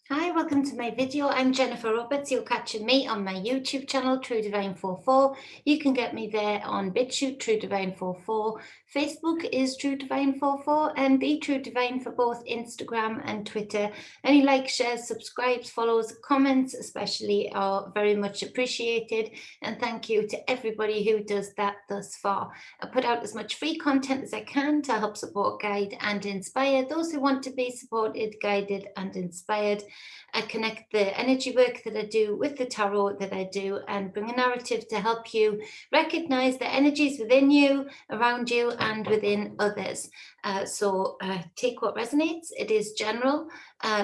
Hi, welcome to my video. I'm Jennifer Roberts. You're catching me on my YouTube channel, True Divine 44. You can get me there on Bitchute, True Divine 44. Facebook is True Divine 44 and Be True Divine for both Instagram and Twitter. Any likes, shares, subscribes, follows, comments especially are very much appreciated. And thank you to everybody who does that thus far. I put out as much free content as I can to help support, guide and inspire those who want to be supported, guided and inspired. I connect the energy work that I do with the tarot that I do and bring a narrative to help you recognize the energies within you, around you, and within others. So take what resonates. It is general.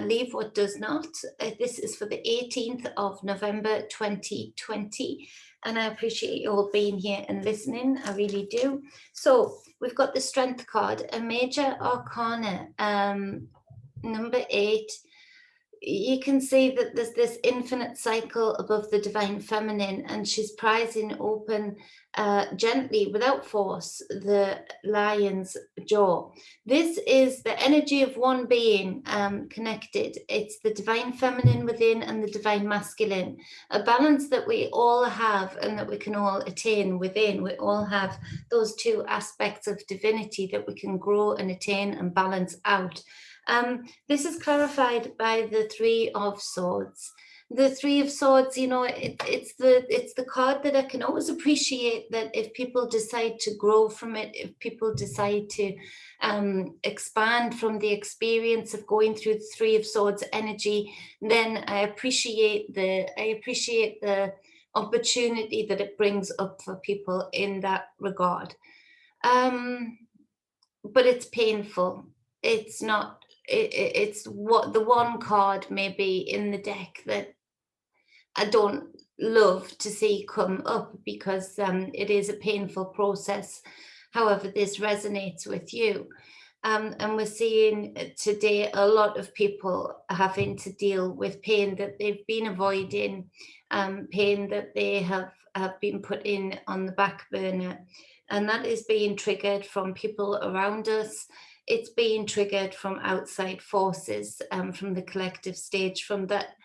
Leave what does not. This is for the 18th of November 2020. And I appreciate you all being here and listening. I really do. So we've got the Strength card, a major arcana, number 8. You can see that there's this infinite cycle above the divine feminine, and she's prizing open gently, without force, the lion's jaw. This is the energy of one being connected. It's the divine feminine within and the divine masculine, a balance that we all have and that we can all attain within. We all have those two aspects of divinity that we can grow and attain and balance out. This is clarified by the Three of Swords. The Three of Swords, you know, it's the card that I can always appreciate, that if people decide to grow from it, if people decide to expand from the experience of going through the Three of Swords energy, then I appreciate the opportunity that it brings up for people in that regard. But it's painful. It's not. It's what the one card maybe in the deck that I don't love to see come up, because it is a painful process. However, this resonates with you. And we're seeing today a lot of people having to deal with pain that they've been avoiding, pain that they have been put in on the back burner. And that is being triggered from people around us. It's being triggered from outside forces, from the collective stage, from that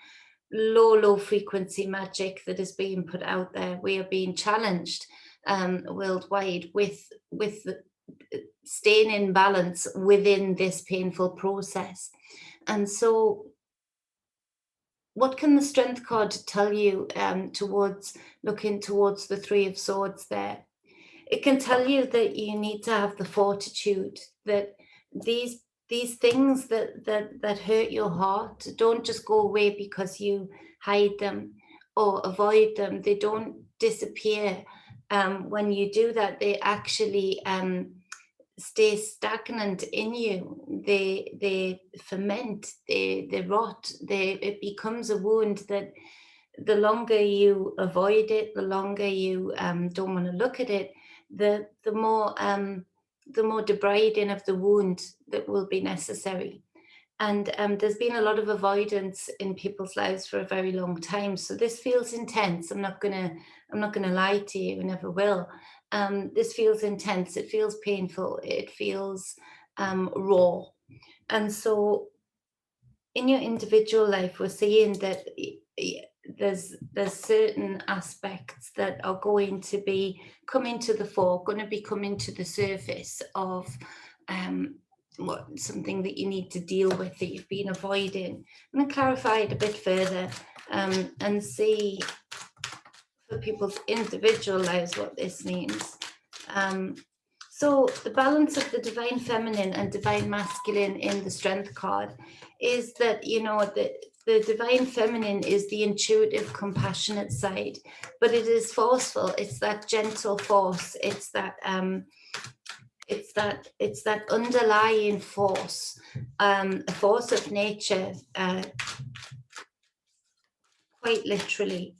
low frequency magic that is being put out there. We are being challenged worldwide with staying in balance within this painful process. And so what can the Strength card tell you towards looking towards the Three of Swords there? It can tell you that you need to have the fortitude, that these things that hurt your heart don't just go away because you hide them or avoid them. They don't disappear. When you do that, they actually stay stagnant in you. They ferment, they rot, it becomes a wound that the longer you avoid it, the longer you don't want to look at it, the more debriding of the wound that will be necessary. And there's been a lot of avoidance in people's lives for a very long time. So this feels intense. I'm not gonna lie to you, I never will. This feels intense. It feels painful. It feels raw. And so in your individual life, we're seeing that there's certain aspects that are going to be coming to the fore, going to be coming to the surface of something that you need to deal with, that you've been avoiding. I'm going to clarify it a bit further and see for people's individual lives what this means. So the balance of the divine feminine and divine masculine in the Strength card is that, you know, the divine feminine is the intuitive, compassionate side, but it is forceful. It's that gentle force. It's that underlying force, a force of nature, quite literally.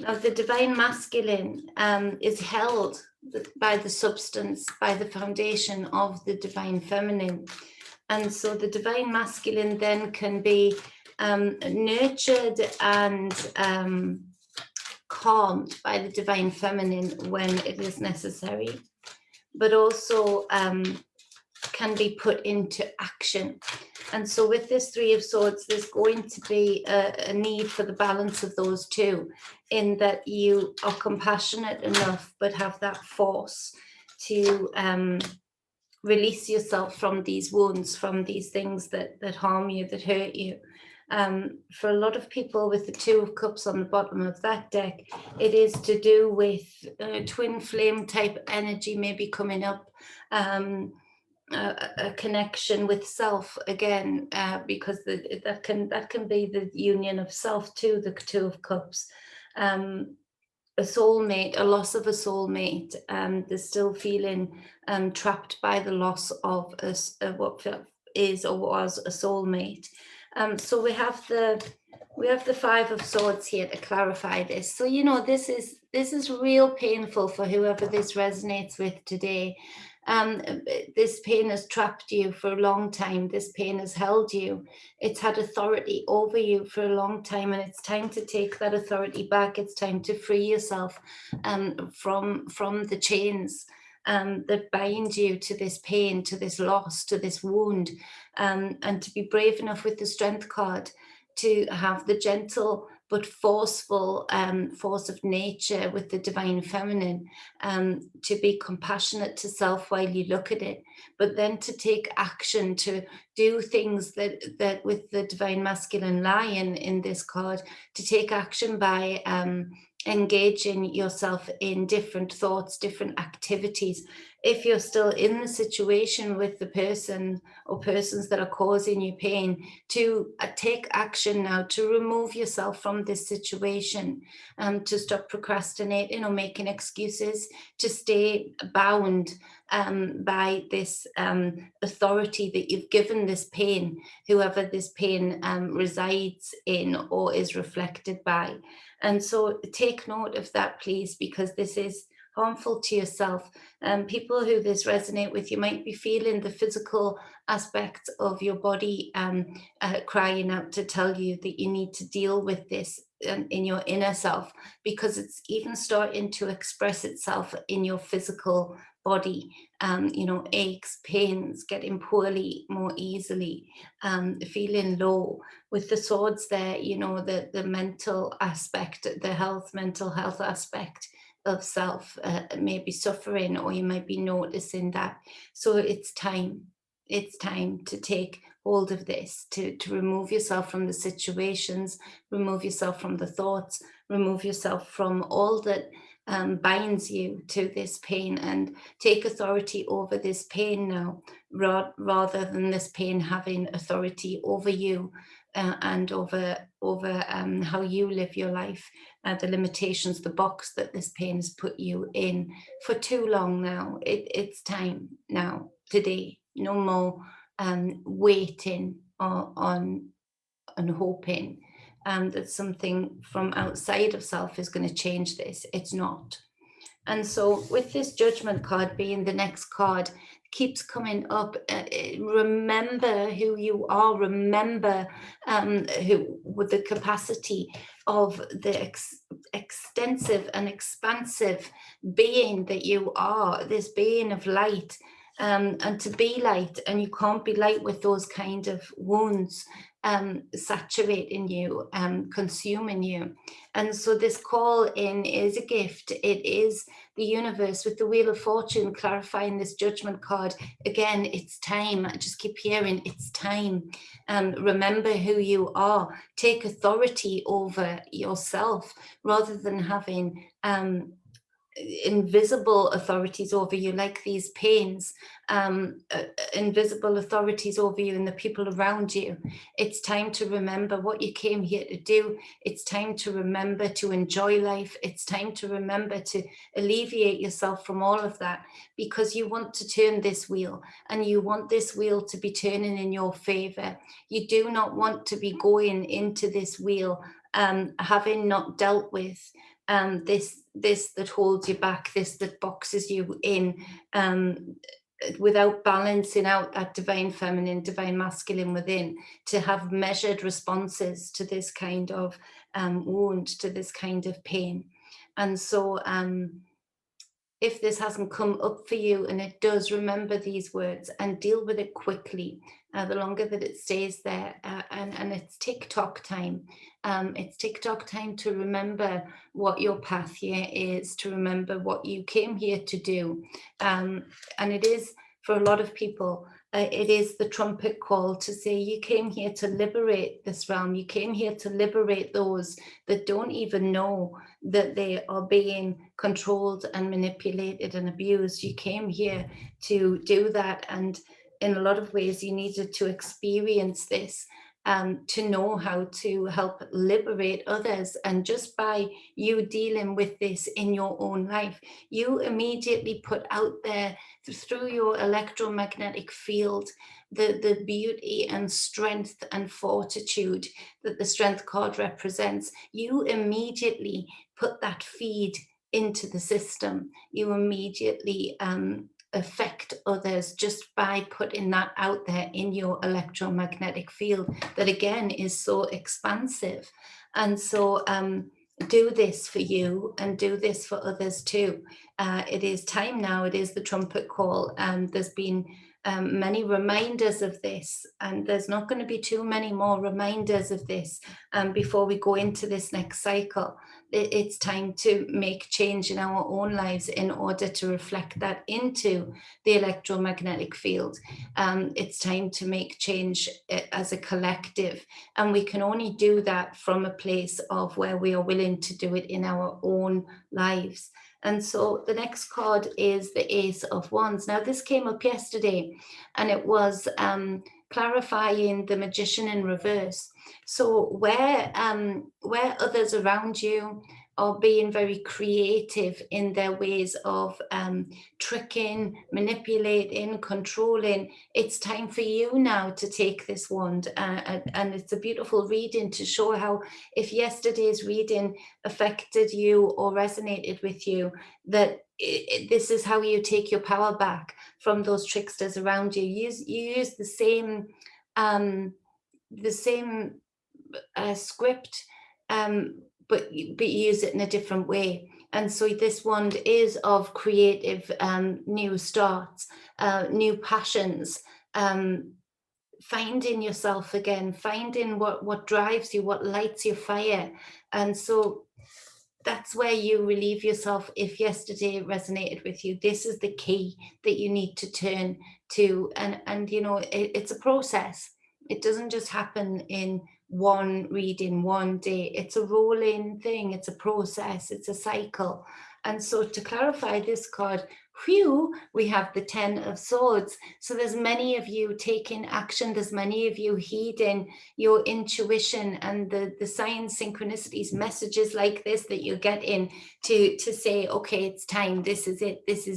Now, the divine masculine is held by the substance, by the foundation of the divine feminine. And so the divine masculine then can be nurtured and calmed by the divine feminine when it is necessary, but also can be put into action. And so with this Three of Swords, there's going to be a need for the balance of those two, in that you are compassionate enough but have that force to release yourself from these wounds, from these things that harm you, that hurt you. For a lot of people with the Two of Cups on the bottom of that deck, it is to do with twin flame type energy maybe coming up, a connection with self again, because that can be the union of self too, the Two of Cups. A soulmate, a loss of a soulmate. They're still feeling trapped by the loss of what is or was a soulmate. So we have the Five of Swords here to clarify this. So this is real painful for whoever this resonates with today. This pain has trapped you for a long time. This pain has held you. It's had authority over you for a long time, and it's time to take that authority back. It's time to free yourself from the chains that bind you to this pain, to this loss, to this wound, and to be brave enough with the Strength card to have the gentle but forceful force of nature with the Divine Feminine, to be compassionate to self while you look at it, but then to take action, to do things that with the Divine Masculine Lion in this card, to take action by engaging yourself in different thoughts, different activities. If you're still in the situation with the person or persons that are causing you pain, to take action now, to remove yourself from this situation, to stop procrastinating or making excuses, to stay bound by this authority that you've given this pain, whoever this pain resides in or is reflected by. And so take note of that, please, because this is harmful to yourself. People who this resonate with, you might be feeling the physical aspects of your body crying out to tell you that you need to deal with this in your inner self, because it's even starting to express itself in your physical body. Aches, pains, getting poorly more easily, feeling low. With the swords there, the mental aspect, the mental health aspect of self may be suffering, or you might be noticing that. So it's time to take hold of this, to remove yourself from the situations, remove yourself from the thoughts, remove yourself from all that binds you to this pain, and take authority over this pain now, rather than this pain having authority over you, and over how you live your life, the limitations, the box that this pain has put you in for too long now. It's time now, today. No more waiting on and hoping that something from outside of self is going to change this. It's not. And so with this Judgment card being the next card, keeps coming up, remember who you are, remember who, with the capacity of the extensive and expansive being that you are, this being of light, and to be light. And you can't be light with those kind of wounds saturating you, consuming you. And so this call in is a gift. It is the universe with the Wheel of Fortune clarifying this Judgment card. Again, it's time. I just keep hearing it's time. Remember who you are. Take authority over yourself, rather than having invisible authorities over you, like these pains, invisible authorities over you and the people around you. It's time to remember what you came here to do. It's time to remember to enjoy life. It's time to remember to alleviate yourself from all of that, because you want to turn this wheel, and you want this wheel to be turning in your favor. You do not want to be going into this wheel having not dealt with this that holds you back, this that boxes you in, without balancing out that Divine Feminine, Divine Masculine within, to have measured responses to this kind of wound, to this kind of pain. And so if this hasn't come up for you, and it does, remember these words and deal with it quickly. The longer that it stays there, and it's TikTok time. It's TikTok time to remember what your path here is, to remember what you came here to do. And it is, for a lot of people, it is the trumpet call to say, you came here to liberate this realm. You came here to liberate those that don't even know that they are being controlled and manipulated and abused. You came here to do that. And in a lot of ways, you needed to experience this, to know how to help liberate others. And just by you dealing with this in your own life, you immediately put out there through your electromagnetic field the beauty and strength and fortitude that the strength card represents. You immediately put that feed into the system. You immediately affect others just by putting that out there in your electromagnetic field, that again is so expansive. And so do this for you and do this for others too. It is time now. It is the trumpet call. There's been many reminders of this, and there's not going to be too many more reminders of this before we go into this next cycle. It's time to make change in our own lives in order to reflect that into the electromagnetic field. It's time to make change as a collective, and we can only do that from a place of where we are willing to do it in our own lives. And so the next card is the Ace of Wands. Now, this came up yesterday, and it was clarifying the Magician in reverse. So where others around you are being very creative in their ways of tricking, manipulating, controlling, it's time for you now to take this wand. And it's a beautiful reading to show how, if yesterday's reading affected you or resonated with you, that this is how you take your power back from those tricksters around you. You use the same script, but you use it in a different way. And so this wand is of creative new starts, new passions, finding yourself again, finding what drives you, what lights your fire. And so that's where you relieve yourself. If yesterday resonated with you, this is the key that you need to turn to. And you know, it's a process. It doesn't just happen in one reading one day. It's a rolling thing. It's a process. It's a cycle. And so to clarify this card, whew, we have the 10 of Swords. So there's many of you taking action. There's many of you heeding your intuition and the signs, synchronicities, messages like this that you're getting to say, okay, it's time. This is it. This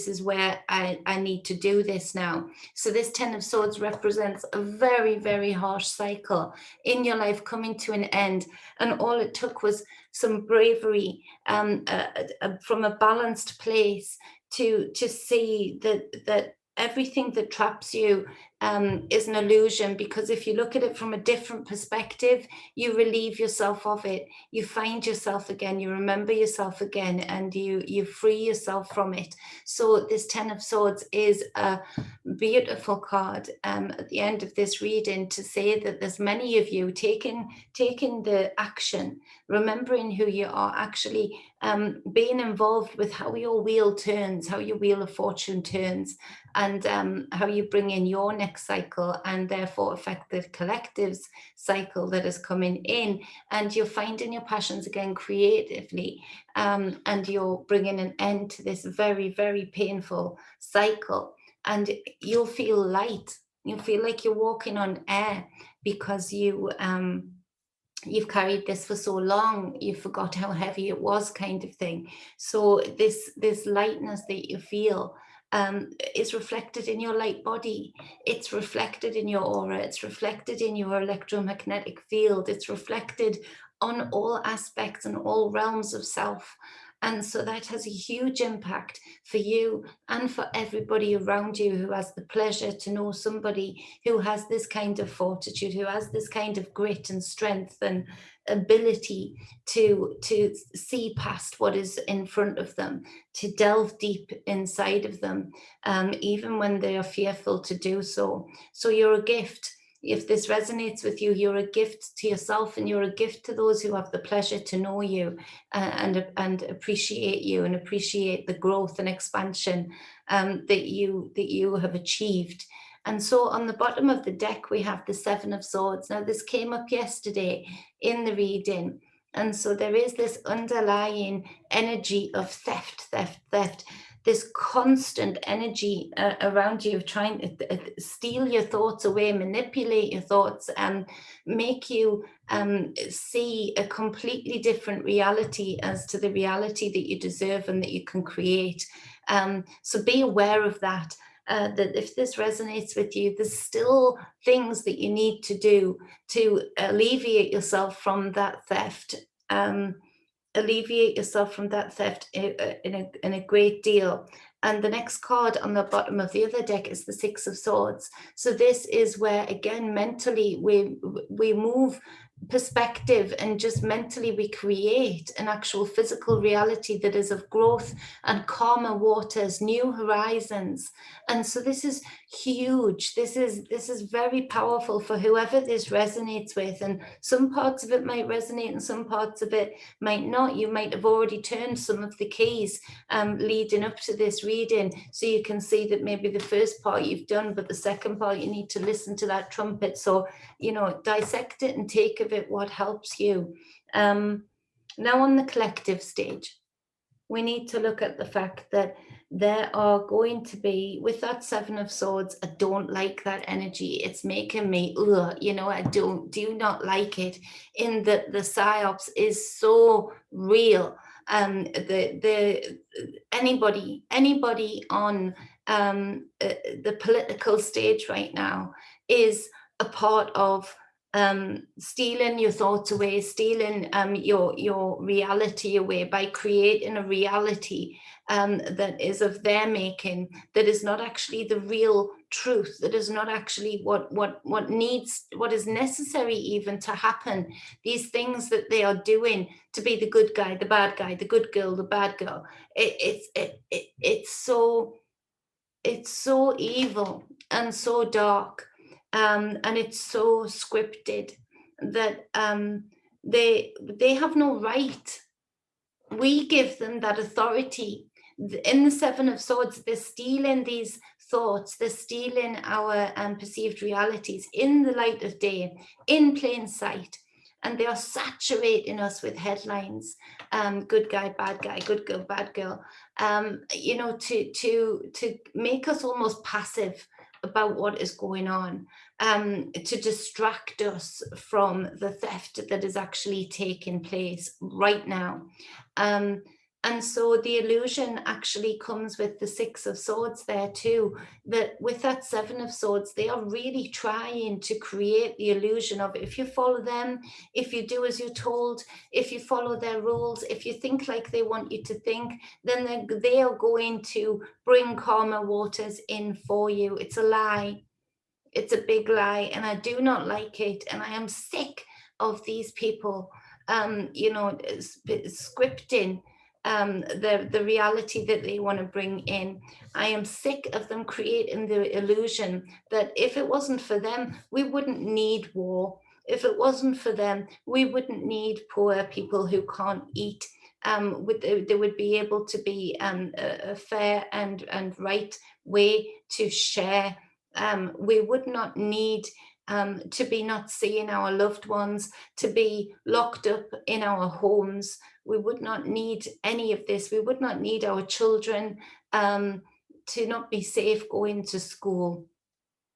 is where I need to do this now. So this 10 of Swords represents a very, very harsh cycle in your life coming to an end. And all it took was some bravery from a balanced place to see that everything that traps you is an illusion. Because if you look at it from a different perspective, you relieve yourself of it. You find yourself again, you remember yourself again, and you free yourself from it. So this 10 of Swords is a beautiful card at the end of this reading to say that there's many of you taking the action, remembering who you are, actually being involved with how your wheel turns, how your wheel of fortune turns, and how you bring in your next cycle and therefore affect the collective's cycle that is coming in. And you're finding your passions again creatively, and you're bringing an end to this very, very painful cycle. And you'll feel light. You'll feel like you're walking on air, because you've carried this for so long, you forgot how heavy it was, kind of thing. So this lightness that you feel is reflected in your light body. It's reflected in your aura. It's reflected in your electromagnetic field. It's reflected on all aspects and all realms of self. And so that has a huge impact for you and for everybody around you who has the pleasure to know somebody who has this kind of fortitude, who has this kind of grit and strength and ability to see past what is in front of them, to delve deep inside of them, even when they are fearful to do so. So you're a gift. If this resonates with you, you're a gift to yourself, and you're a gift to those who have the pleasure to know you, and appreciate you, and appreciate the growth and expansion that you have achieved. And so on the bottom of the deck, we have the Seven of Swords. Now, this came up yesterday in the reading. And so there is this underlying energy of theft, this constant energy around you, trying to steal your thoughts away, manipulate your thoughts, and make you see a completely different reality as to the reality that you deserve and that you can create. So be aware of that. That if this resonates with you, there's still things that you need to do to alleviate yourself from that theft. Alleviate yourself from that theft in a great deal. And the next card on the bottom of the other deck is the Six of Swords. So this is where, again, mentally we move perspective, and just mentally we create an actual physical reality that is of growth and calmer waters, new horizons. And so this is huge. This is very powerful for whoever this resonates with. And some parts of it might resonate and some parts of it might not. You might have already turned some of the keys leading up to this reading, so you can see that maybe the first part you've done, but the second part you need to listen to that trumpet. So, dissect it and take of it what helps you. Now on the collective stage, we need to look at the fact that there are going to be, with that Seven of Swords, I don't like that energy. It's making me, I do not like it, in that the psyops is so real. Anybody on the political stage right now is a part of stealing your thoughts away, stealing your reality away, by creating a reality that is of their making, that is not actually the real truth, that is not actually what is necessary even to happen. These things that they are doing to be the good guy, the bad guy, the good girl, the bad girl, it's so evil and so dark. And it's so scripted that they have no right. We give them that authority. In the Seven of Swords, they're stealing these thoughts, they're stealing our perceived realities in the light of day, in plain sight. And they are saturating us with headlines, good guy, bad guy, good girl, bad girl, to make us almost passive about what is going on, to distract us from the theft that is actually taking place right now. And so the illusion actually comes with the Six of Swords there too, that with that Seven of Swords, they are really trying to create the illusion of, if you follow them, if you do as you're told, if you follow their rules, if you think like they want you to think, then they are going to bring calmer waters in for you. It's a lie. It's a big lie, and I do not like it. And I am sick of these people, scripting the reality that they want to bring in. I am sick of them creating the illusion that if it wasn't for them, we wouldn't need war. If it wasn't for them, we wouldn't need poor people who can't eat. There would be able to be a fair and right way to share. We would not need to be not seeing our loved ones, to be locked up in our homes. We would not need any of this. We would not need our children to not be safe going to school.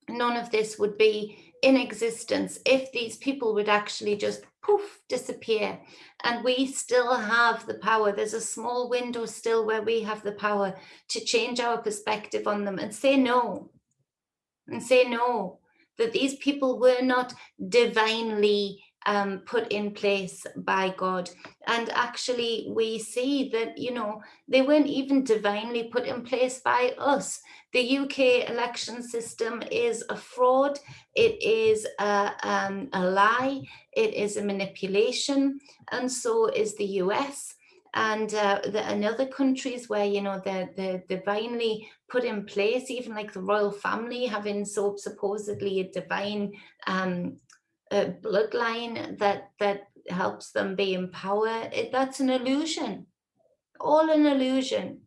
None of this would be in existence if these people would actually just poof, disappear. And we still have the power. There's a small window still where we have the power to change our perspective on them and say no. And say no, that these people were not divinely put in place by God. And actually we see that, you know, they weren't even divinely put in place by us. The UK election system is a fraud. It is a lie. It is a manipulation. And so is the US. And in other countries where, you know, they're divinely put in place, even like the royal family having so supposedly a divine bloodline that helps them be in power, that's an illusion, all an illusion.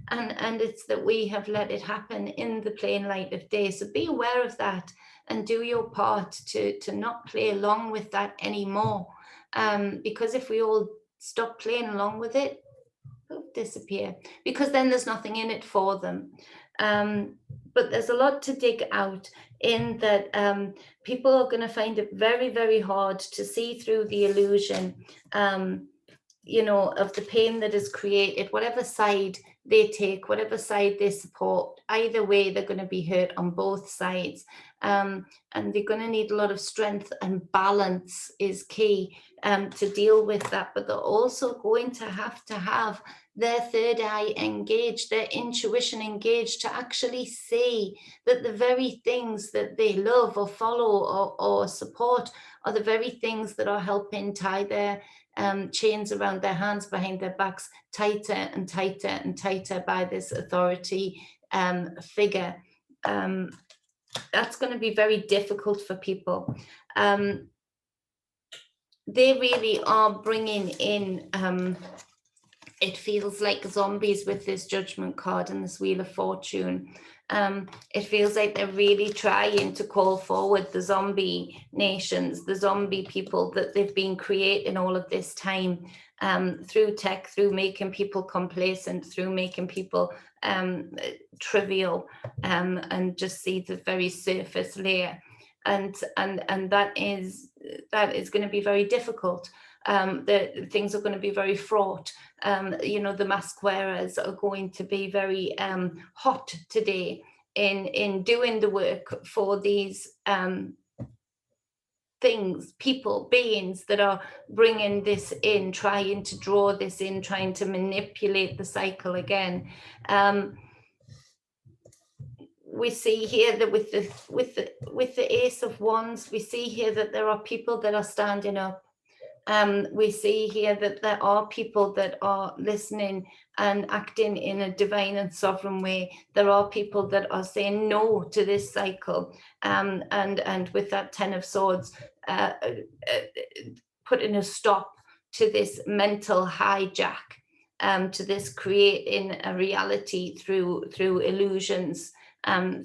And it's that we have let it happen in the plain light of day. So be aware of that and do your part to not play along with that anymore. Because if we all stop playing along with it, they'll disappear, because then there's nothing in it for them. But there's a lot to dig out in that. People are going to find it very, very hard to see through the illusion, you know, of the pain that is created, whatever side they take, whatever side they support. Either way, they're going to be hurt on both sides. And they're going to need a lot of strength, and balance is key to deal with that. But they're also going to have their third eye engaged, their intuition engaged, to actually see that the very things that they love or follow or support are the very things that are helping tie their chains around their hands behind their backs tighter and tighter and tighter by this authority figure. That's going to be very difficult for people. They really are bringing in, it feels like zombies with this judgment card and this Wheel of Fortune. It feels like they're really trying to call forward the zombie nations, the zombie people that they've been creating all of this time, through tech, through making people complacent, through making people trivial, and just see the very surface layer. And that is going to be very difficult. The things are going to be very fraught. You know, the mask wearers are going to be very hot today in doing the work for these things, people, beings that are bringing this in, trying to draw this in, trying to manipulate the cycle again. We see here that with the Ace of Wands, we see here that there are people that are standing up. We see here that there are people that are listening and acting in a divine and sovereign way. There are people that are saying no to this cycle, and with that Ten of Swords, putting a stop to this mental hijack, to this creating a reality through illusions,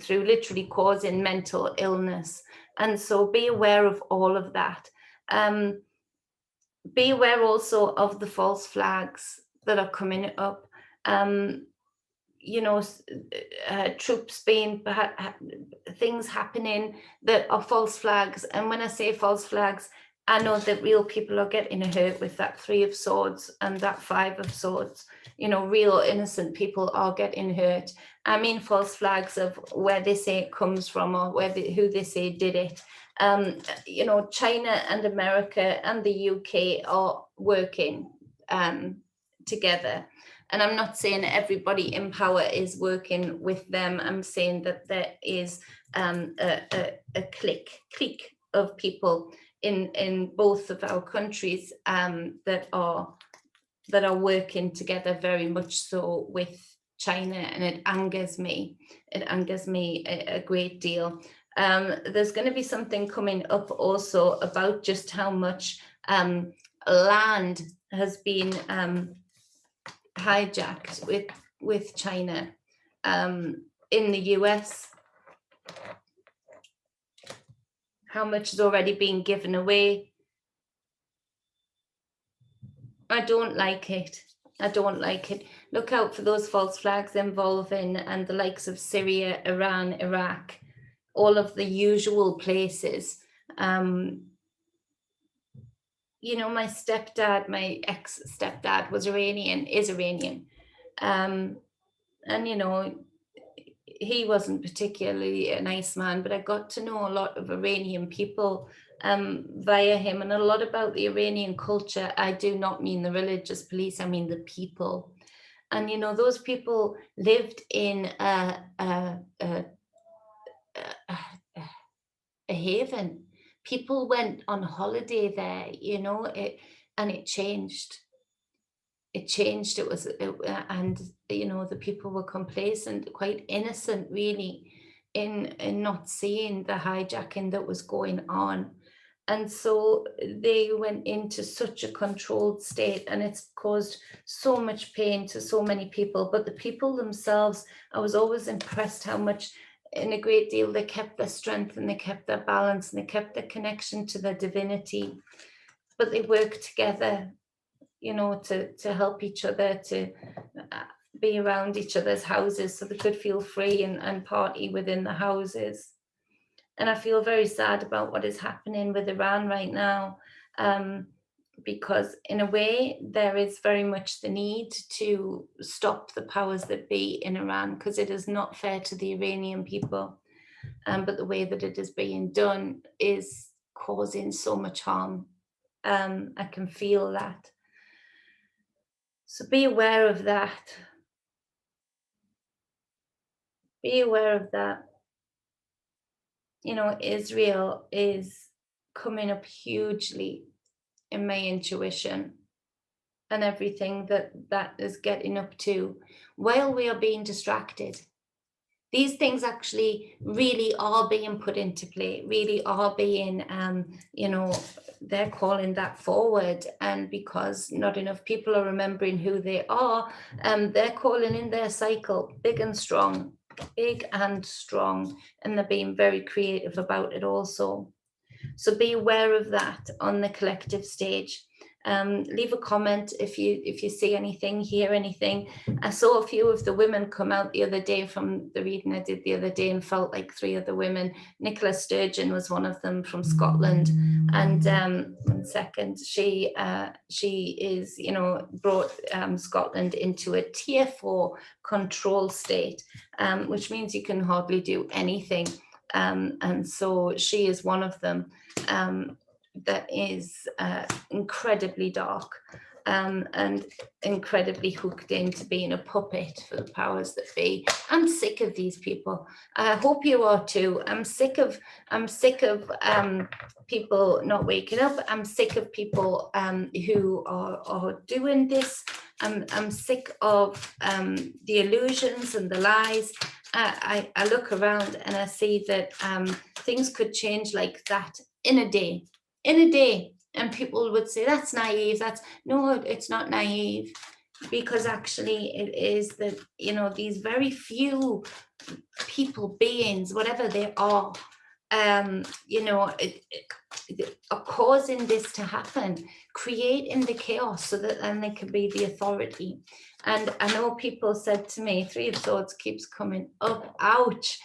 through literally causing mental illness. And so be aware of all of that. Be aware also of the false flags that are coming up. You know, troops being, things happening that are false flags. And when I say false flags, I know that real people are getting hurt with that Three of Swords and that Five of Swords. You know, real innocent people are getting hurt. I mean, false flags of where they say it comes from, or who they say did it. You know, China and America and the UK are working together. And I'm not saying everybody in power is working with them. I'm saying that there is a clique of people in both of our countries that are working together very much so with China, and it angers me. It angers me a great deal. There's going to be something coming up also about just how much land has been hijacked with China in the US. How much has already been given away. I don't like it. I don't like it. Look out for those false flags involving and the likes of Syria, Iran, Iraq, all of the usual places. You know, my ex-stepdad was Iranian, is Iranian. And, you know, he wasn't particularly a nice man, but I got to know a lot of Iranian people via him. And a lot about the Iranian culture, I do not mean the religious police, I mean the people. And, you know, those people lived in a haven. People went on holiday there, you know, and it changed. It changed. And you know, the people were complacent, quite innocent, really, in not seeing the hijacking that was going on. And so they went into such a controlled state, and it's caused so much pain to so many people. But the people themselves, I was always impressed how much, in a great deal, they kept their strength and they kept their balance and they kept their connection to their divinity. But they worked together, you know, to help each other, to be around each other's houses so they could feel free and party within the houses. And I feel very sad about what is happening with Iran right now, because in a way there is very much the need to stop the powers that be in Iran, because it is not fair to the Iranian people. But the way that it is being done is causing so much harm. I can feel that. So be aware of that. Be aware of that. You know, Israel is coming up hugely in my intuition, and everything that is getting up to, while we are being distracted. These things actually really are being put into play, really are being, you know, they're calling that forward. And because not enough people are remembering who they are, they're calling in their cycle big and strong, and they're being very creative about it also. So be aware of that on the collective stage. Leave a comment if you see anything, hear anything. I saw a few of the women come out the other day from the reading I did the other day, and felt like 3 other women. Nicola Sturgeon was one of them, from Scotland. And 1 second, she is, you know, brought Scotland into a tier 4 control state, which means you can hardly do anything. And so she is one of them. That is incredibly dark, and incredibly hooked into being a puppet for the powers that be. I'm sick of these people. I hope you are too. I'm sick of people not waking up. I'm sick of people who are doing this. I'm sick of the illusions and the lies. I look around and I see that things could change like that in a day. And people would say, that's naive. No, it's not naive, because actually it is that, you know, these very few people, beings, whatever they are, you know, are causing this to happen, creating the chaos, so that then they can be the authority. And I know people said to me, 3 of Swords keeps coming up, ouch.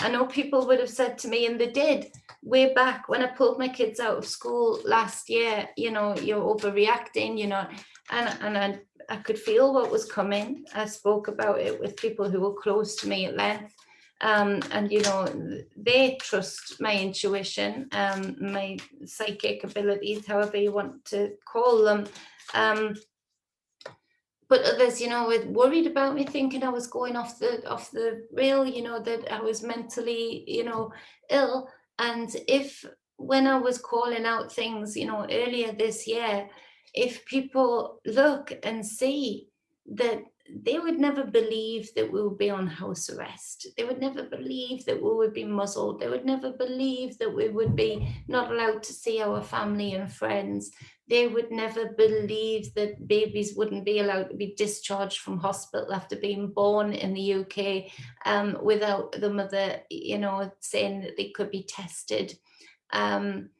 I know people would have said to me, and they did, way back when I pulled my kids out of school last year, you know, you're overreacting, you know, and I could feel what was coming. I spoke about it with people who were close to me at length. And, you know, they trust my intuition, my psychic abilities, however you want to call them. But others, you know, were worried about me, thinking I was going off the rail, you know, that I was mentally, you know, ill. And if, when I was calling out things, you know, earlier this year, if people look and see that, they would never believe that we would be on house arrest. They would never believe that we would be muzzled. They would never believe that we would be not allowed to see our family and friends. They would never believe that babies wouldn't be allowed to be discharged from hospital after being born in the UK, without the mother, you know, saying that they could be tested. And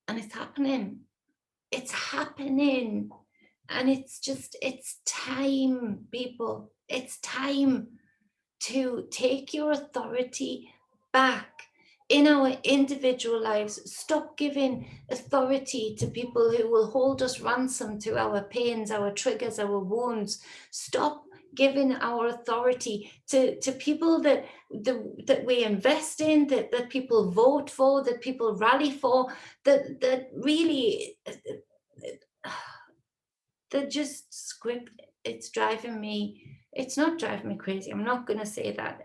it's happening. It's happening. And it's time, people. It's time to take your authority back in our individual lives. Stop giving authority to people who will hold us ransom to our pains, our triggers, our wounds. Stop giving our authority to people that we invest in, that people vote for, that people rally for, that really they're just script. It's driving me. It's not driving me crazy. I'm not going to say that.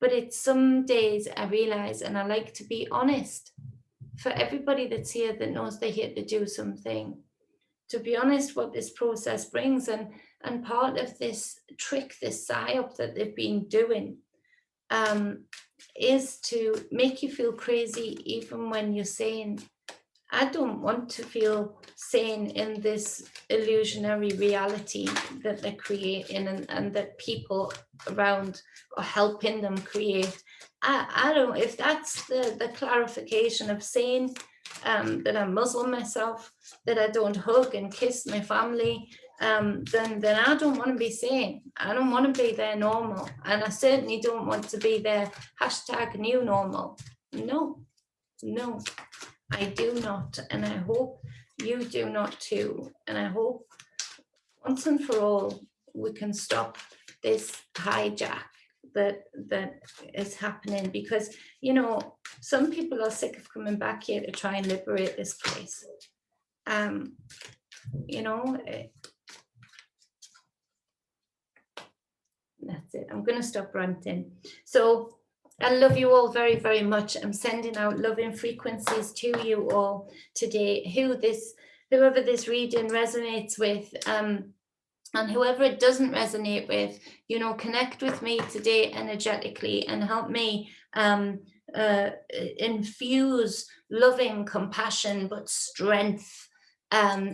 But it's some days I realize, and I like to be honest. For everybody that's here that knows they're here to do something, to be honest, what this process brings, and part of this trick, this psyop that they've been doing, is to make you feel crazy even when you're sane. I don't want to feel sane in this illusionary reality that they're creating, and that people around are helping them create. I don't, if that's the clarification of sane, that I muzzle myself, that I don't hug and kiss my family, then I don't want to be sane. I don't want to be their normal. And I certainly don't want to be their #new normal. No, no. I do not, and I hope you do not too. And I hope once and for all we can stop this hijack that is happening, because some people are sick of coming back here to try and liberate this place. That's it. I'm going to stop ranting. So I love you all very, very much. I'm sending out loving frequencies to you all today. Whoever this reading resonates with, and whoever it doesn't resonate with, connect with me today energetically and help me infuse loving compassion but strength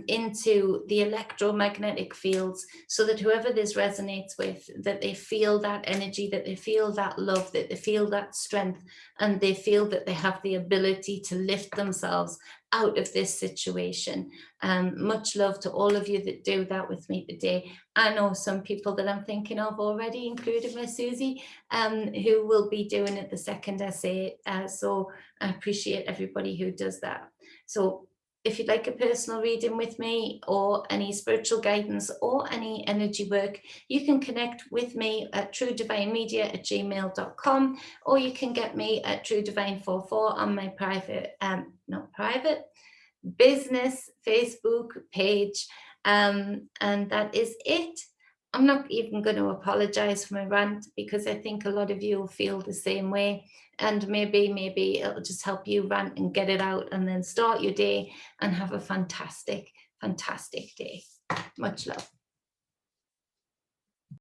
into the electromagnetic fields, so that whoever this resonates with, that they feel that energy, that they feel that love, that they feel that strength, and they feel that they have the ability to lift themselves out of this situation. Much love to all of you that do that with me today. I know some people that I'm thinking of already, including my Susie, who will be doing it the second I say it. So I appreciate everybody who does that. So if you'd like a personal reading with me, or any spiritual guidance, or any energy work, you can connect with me at truedivinemedia@gmail.com, or you can get me at truedivine44 on my business Facebook page. And that is it. I'm not even going to apologize for my rant, because I think a lot of you will feel the same way. And maybe it'll just help you rant and get it out, and then start your day and have a fantastic, fantastic day. Much love.